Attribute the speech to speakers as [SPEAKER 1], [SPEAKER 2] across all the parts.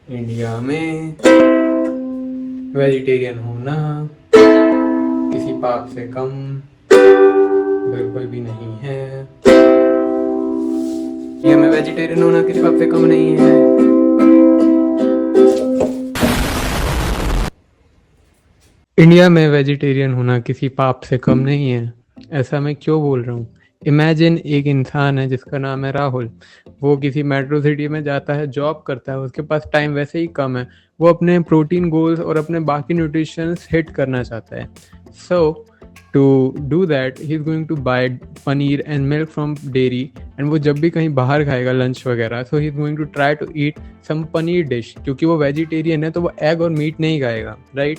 [SPEAKER 1] India में vegetarian होना किसी पाप से कम बिल्कुल भी नहीं है। इंडिया में वेजिटेरियन होना किसी पाप से कम नहीं है। इंडिया में वेजिटेरियन होना किसी पाप से कम नहीं है। ऐसा मैं क्यों बोल रहा हूँ? इमेजिन एक इंसान है जिसका नाम है राहुल। वो किसी मेट्रो सिटी में जाता है, जॉब करता है, उसके पास टाइम वैसे ही कम है। वो अपने प्रोटीन गोल्स और अपने बाकी न्यूट्रिशंस हिट करना चाहता है। So to do that he is going to buy paneer and milk from dairy. And वो जब भी कहीं बाहर खाएगा लंच वगैरह, so he is going to try to eat some paneer dish. क्योंकि वो वेजिटेरियन है तो वो एग और मीट नहीं खाएगा, राइट?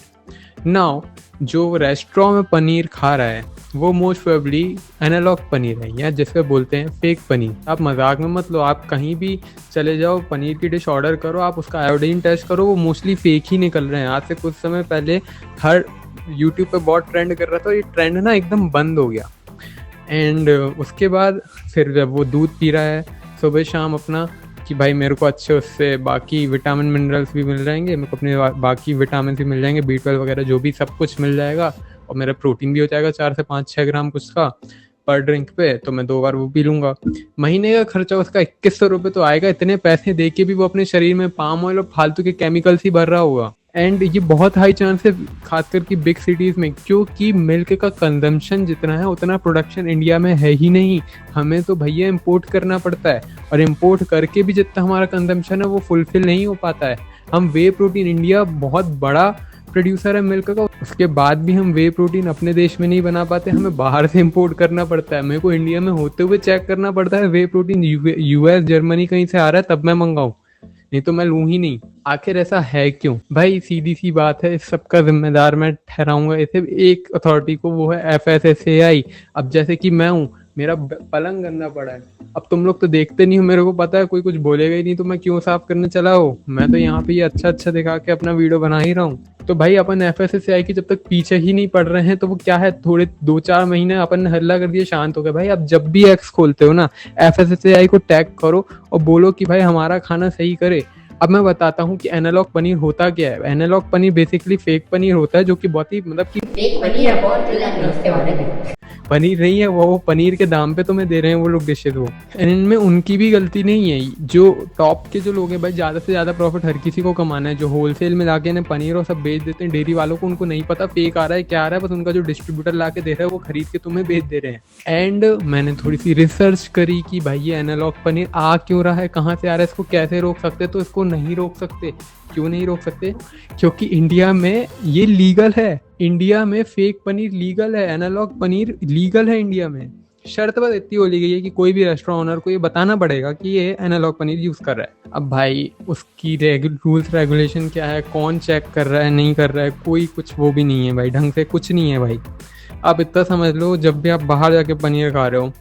[SPEAKER 1] नाउ जो रेस्टोरेंट में पनीर खा रहा है वो मोस्ट प्रोबेबली एनालॉग पनीर है, या जिसको बोलते हैं फेक पनीर। आप मजाक में मत लो, आप कहीं भी चले जाओ, पनीर की डिश ऑर्डर करो, आप उसका आयोडीन टेस्ट करो, वो मोस्टली फेक ही निकल रहे हैं। आज से कुछ समय पहले हर यूट्यूब पे बहुत ट्रेंड कर रहा था, ये ट्रेंड ना एकदम बंद हो गया। एंड उसके बाद फिर जब वो दूध पी रहा है सुबह शाम अपना, कि भाई मेरे को अच्छे उससे बाकी विटामिन मिनरल्स भी मिल जाएंगे, मेरे को अपने बाकी विटामिन भी मिल जाएंगे, B12 वगैरह जो भी सब कुछ मिल जाएगा, और मेरा प्रोटीन भी हो जाएगा 4 से 5-6 ग्राम कुछ का पर ड्रिंक पे, तो मैं 2 बार वो पी लूंगा। महीने का खर्चा उसका 2100 रुपये तो आएगा। इतने पैसे दे के भी वो अपने शरीर में पाम ऑयल और फालतू के केमिकल्स ही भर रहा होगा। एंड ये बहुत हाई चांस है खासकर कि बिग सिटीज में, क्योंकि मिल्क का कंजम्पशन जितना है उतना प्रोडक्शन इंडिया में है ही नहीं। हमें तो भैया इंपोर्ट करना पड़ता है, और इंपोर्ट करके भी जितना हमारा कंजम्पशन है वो फुलफिल नहीं हो पाता है। हम वे प्रोटीन, इंडिया बहुत बड़ा प्रोड्यूसर है मिल्क का, उसके बाद भी हम वे प्रोटीन अपने देश में नहीं बना पाते, हमें बाहर से इंपोर्ट करना पड़ता है। मेरे को इंडिया में होते हुए चेक करना पड़ता है वे प्रोटीन US जर्मनी कहीं से आ रहा है तब मैं मंगाऊं, नहीं तो मैं लूं ही नहीं। आखिर ऐसा है क्यों भाई? सीधी सी बात है, इस सबका जिम्मेदार मैं ठहराऊंगा सिर्फ एक अथॉरिटी को, वो है FSSAI। अब जैसे कि मैं हूँ, मेरा पलंग गंदा पड़ा है, अब तुम लोग तो देखते नहीं हो, मेरे को पता है कोई कुछ बोलेगा ही नहीं, तो मैं क्यों साफ करने चला हो? मैं तो यहाँ पे ये अच्छा अच्छा दिखा के अपना वीडियो बना ही रहा हूँ। तो भाई अपन FSSAI की जब तक पीछे ही नहीं पड़ रहे हैं तो वो क्या है, थोड़े 2-4 महीने अपन ने हल्ला कर दिया, शांत हो गए। भाई आप जब भी एक्स खोलते हो ना, FSSAI को टैग करो और बोलो कि भाई हमारा खाना सही करे। अब मैं बताता हूँ कि एनालॉग पनीर होता क्या है। Analogue paneer basically fake paneer होता है, जो कि बहुत ही मतलब कि
[SPEAKER 2] फेक पनीर है, बहुत नमस्ते वाले
[SPEAKER 1] पनीर नहीं है वो पनीर के दाम पे तुम्हें दे रहे हैं वो लोग डिशेज वो। एंड इनमें उनकी भी गलती नहीं है। जो टॉप के जो लोग हैं भाई, ज़्यादा से ज़्यादा प्रॉफिट हर किसी को कमाना है। जो होलसेल में लाके इन्हें पनीर और सब बेच देते हैं डेयरी वालों को, उनको नहीं पता फेक आ रहा है क्या आ रहा है, बस उनका जो डिस्ट्रीब्यूटर ला के दे रहा है वो खरीद के तुम्हें बेच दे रहे हैं। एंड मैंने थोड़ी सी रिसर्च करी कि भाई ये एनालॉग पनीर आ क्यों रहा है, कहाँ से आ रहा है, इसको कैसे रोक सकते, तो इसको नहीं रोक सकते। क्यों नहीं रोक सकते? क्योंकि इंडिया में ये लीगल है। इंडिया में फेक पनीर लीगल है, एनालॉग पनीर लीगल है इंडिया में। शर्त बस इतनी बोली गई है कि कोई भी रेस्टोरेंट ओनर को ये बताना पड़ेगा कि ये एनालॉग पनीर यूज कर रहा है। अब भाई उसकी रूल्स रेगुलेशन क्या है, कौन चेक कर रहा है नहीं कर रहा है, कोई कुछ वो भी नहीं है भाई, ढंग से कुछ नहीं है भाई। आप इतना समझ लो, जब भी आप बाहर जाके पनीर खा रहे हो,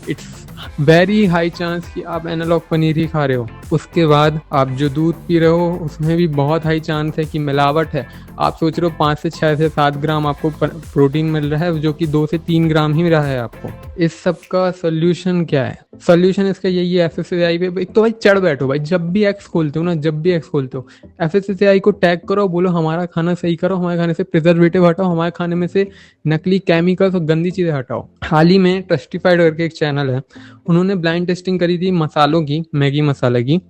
[SPEAKER 1] इट्स वेरी हाई चांस कि आप एनालॉग पनीर ही खा रहे हो। उसके बाद आप जो दूध पी रहे हो उसमें भी बहुत हाई चांस है कि मिलावट है। आप सोच रहे हो 5 से 6 से 7 ग्राम आपको प्रोटीन मिल रहा है, जो कि 2 से 3 ग्राम ही रहा है आपको। इस सब का सोल्यूशन क्या है? सोल्यूशन इसका यही है, FSSAI पे एक तो भाई चढ़ बैठो भाई, जब भी एक्स खोलते हो ना, जब भी एक्स खोलते हो FSSAI को टैग करो, बोलो हमारा खाना सही करो, हमारे खाने से प्रिजर्वेटिव हटाओ, हमारे खाने में से नकली केमिकल्स और गंदी चीजें हटाओ। हाल ही में ट्रस्टिफाइड करके एक चैनल है, उन्होंने ब्लाइंड टेस्टिंग करी थी मसालों की, मैगी मसाला की।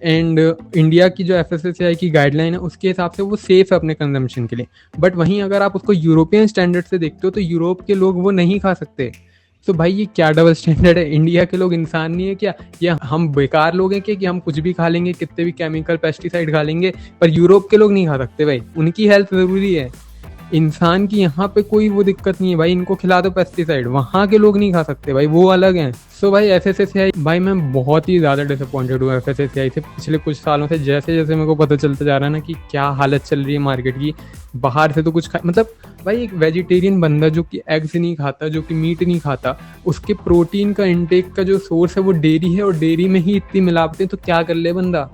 [SPEAKER 1] एंड इंडिया की जो FSSAI की गाइडलाइन है उसके हिसाब से वो सेफ है अपने कंजम्पशन के लिए। बट वहीं अगर आप उसको यूरोपियन स्टैंडर्ड से देखते हो तो यूरोप के लोग वो नहीं खा सकते। तो भाई ये क्या डबल स्टैंडर्ड है? इंडिया के लोग इंसान नहीं है क्या? या हम बेकार लोग हैं क्या कि हम कुछ भी खा लेंगे, कितने भी केमिकल पेस्टिसाइड खा लेंगे, पर यूरोप के लोग नहीं खा सकते? भाई उनकी हेल्थ जरूरी है, इंसान की यहाँ पे कोई वो दिक्कत नहीं है भाई, इनको खिला दो पेस्टिसाइड, वहाँ के लोग नहीं खा सकते भाई, वो अलग हैं। सो भाई FSSAI, भाई मैं बहुत ही ज़्यादा डिसअपॉइंटेड हूँ FSSAI से पिछले कुछ सालों से। जैसे जैसे मेरे को पता चलता जा रहा है ना कि क्या हालत चल रही है मार्केट की, बाहर से तो कुछ मतलब भाई एक वेजिटेरियन बंदा जो कि एग्स नहीं खाता, जो कि मीट नहीं खाता, उसके प्रोटीन का इंटेक का जो सोर्स है वो डेयरी है, और डेयरी में ही इतनी मिलावटें, तो क्या कर ले बंदा?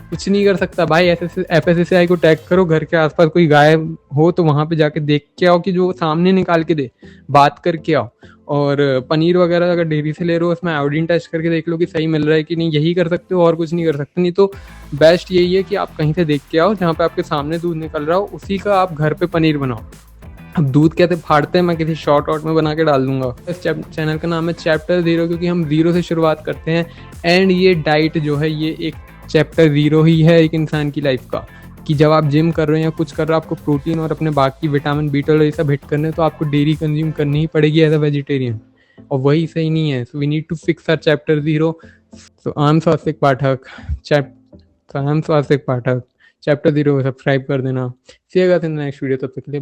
[SPEAKER 1] कुछ नहीं कर सकता भाई। FSSAI को टैग करो, घर के आसपास कोई गाय हो तो वहां पे जाके देख के आओ कि जो सामने निकाल के दे, बात करके आओ। और पनीर वगैरह अगर डेयरी से ले रहे हो उसमें आयोडीन टेस्ट करके देख लो कि सही मिल रहा है कि नहीं, यही कर सकते हो और कुछ नहीं कर सकते। नहीं तो बेस्ट यही है कि आप कहीं से देख के आओ जहाँ पे आपके सामने दूध निकल रहा हो, उसी का आप घर पे पनीर बनाओ। अब दूध कैसे फाड़ते हैं मैं किसी शॉर्ट आउट में बना के डाल दूंगा। इस चैनल का नाम है चैप्टर 0, क्योंकि हम 0 से शुरुआत करते हैं। एंड ये डाइट जो है ये एक चैप्टर 0 ही है एक इंसान की लाइफ का, कि जब आप जिम कर रहे हैं या कुछ कर रहे हो, आपको प्रोटीन और अपने बाकी विटामिन B12 ये सब हिट करने हैं, तो आपको डेयरी कंज्यूम करनी ही पड़ेगी एज अ वेजिटेरियन, और वही सही नहीं है। So we need to fix our chapter 0। So I am Swastik Pathak chapter 0 को सब्सक्राइब कर देना। See you guys in the next video, तब तक के लिए